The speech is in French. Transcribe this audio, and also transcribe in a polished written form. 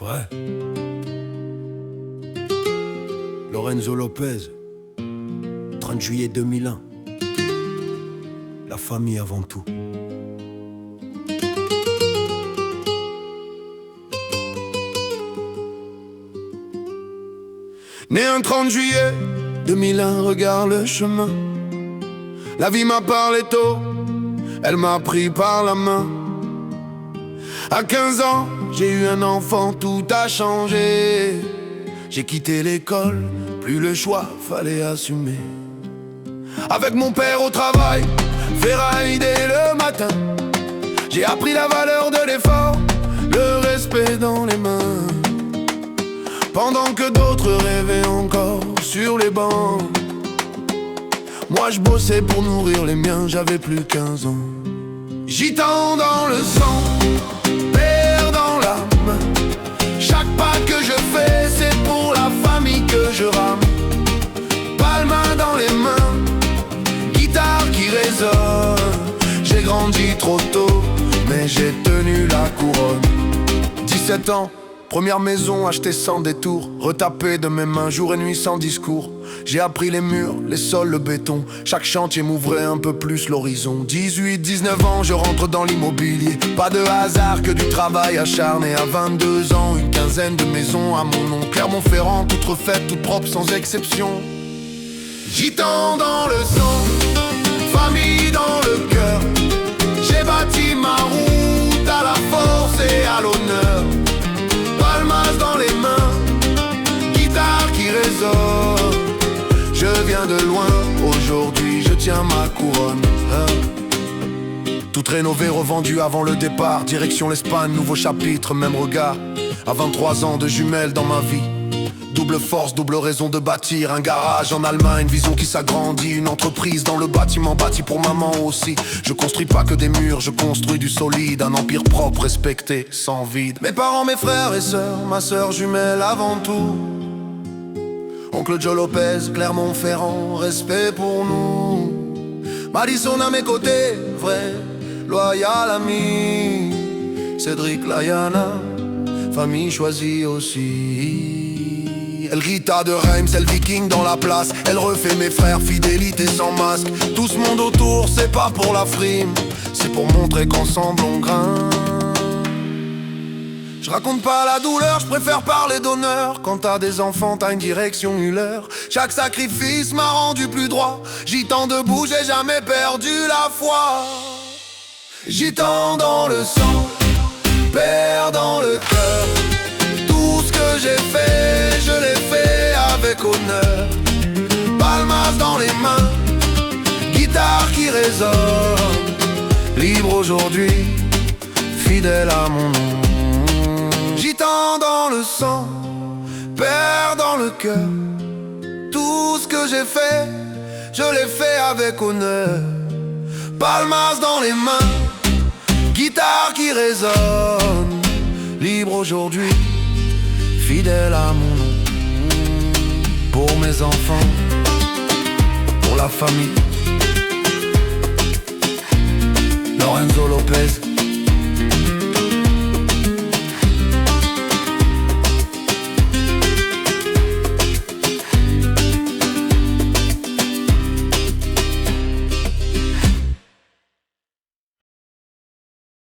Ouais. Lorenzo Lopez, 30 juillet 2001. La famille avant tout. Né un 30 juillet 2001, regarde le chemin. La vie m'a parlé tôt, elle m'a pris par la main. À 15 ans, j'ai eu un enfant, tout a changé. J'ai quitté l'école, plus le choix, fallait assumer. Avec mon père au travail, ferraille dès le matin. J'ai appris la valeur de l'effort, le respect dans les mains. Pendant que d'autres rêvaient encore sur les bancs, moi je bossais pour nourrir les miens, j'avais plus 15 ans. Gitan dans le sang, père dans l'âme. Chaque pas que je fais, c'est pour la famille que je rame. Palma dans les mains, guitare qui résonne. J'ai grandi trop tôt, mais j'ai tenu la couronne. 17 ans, première maison achetée sans détour, retapée de mes mains jour et nuit sans discours. J'ai appris les murs, les sols, le béton. Chaque chantier m'ouvrait un peu plus l'horizon. 18, 19 ans, je rentre dans l'immobilier. Pas de hasard que du travail acharné. À 22 ans, une quinzaine de maisons à mon nom. Clermont-Ferrand, toute refaite, toute propre sans exception. Gitan dans le sang, famille dans le cœur. J'ai bâti ma route à la force et à l'honneur. Palmas dans les mains, guitare qui résonne. Je viens de loin, aujourd'hui je tiens ma couronne. Tout rénové, revendu avant le départ. Direction l'Espagne, nouveau chapitre, même regard. À 23 ans de jumelles dans ma vie. Double force, double raison de bâtir. Un garage en Allemagne, vision qui s'agrandit. Une entreprise dans le bâtiment, bâti pour maman aussi. Je construis pas que des murs, je construis du solide. Un empire propre, respecté, sans vide. Mes parents, mes frères et sœurs, ma sœur jumelle avant tout. Oncle Joe Lopez, Clermont-Ferrand, respect pour nous. Madison à mes côtés, vrai, loyal ami. Cédric, Layana, famille choisie aussi. Elle Rita de Reims, elle Viking dans la place. Elle refait mes frères, fidélité sans masque. Tout ce monde autour, c'est pas pour la frime, c'est pour montrer qu'ensemble on grimpe. Je raconte pas la douleur, je préfère parler d'honneur. Quand t'as des enfants, t'as une direction, une heure. Chaque sacrifice m'a rendu plus droit. Gitan debout, j'ai jamais perdu la foi. Gitan dans le sang, père dans le cœur. Tout ce que j'ai fait, je l'ai fait avec honneur. Palmas dans les mains, guitare qui résonne. Libre aujourd'hui, fidèle à mon nom. Gitan dans le sang, père dans le cœur. Tout ce que j'ai fait, je l'ai fait avec honneur. Palmas dans les mains, guitare qui résonne. Libre aujourd'hui, fidèle à mon nom. Pour mes enfants, pour la famille. Lorenzo Lopez.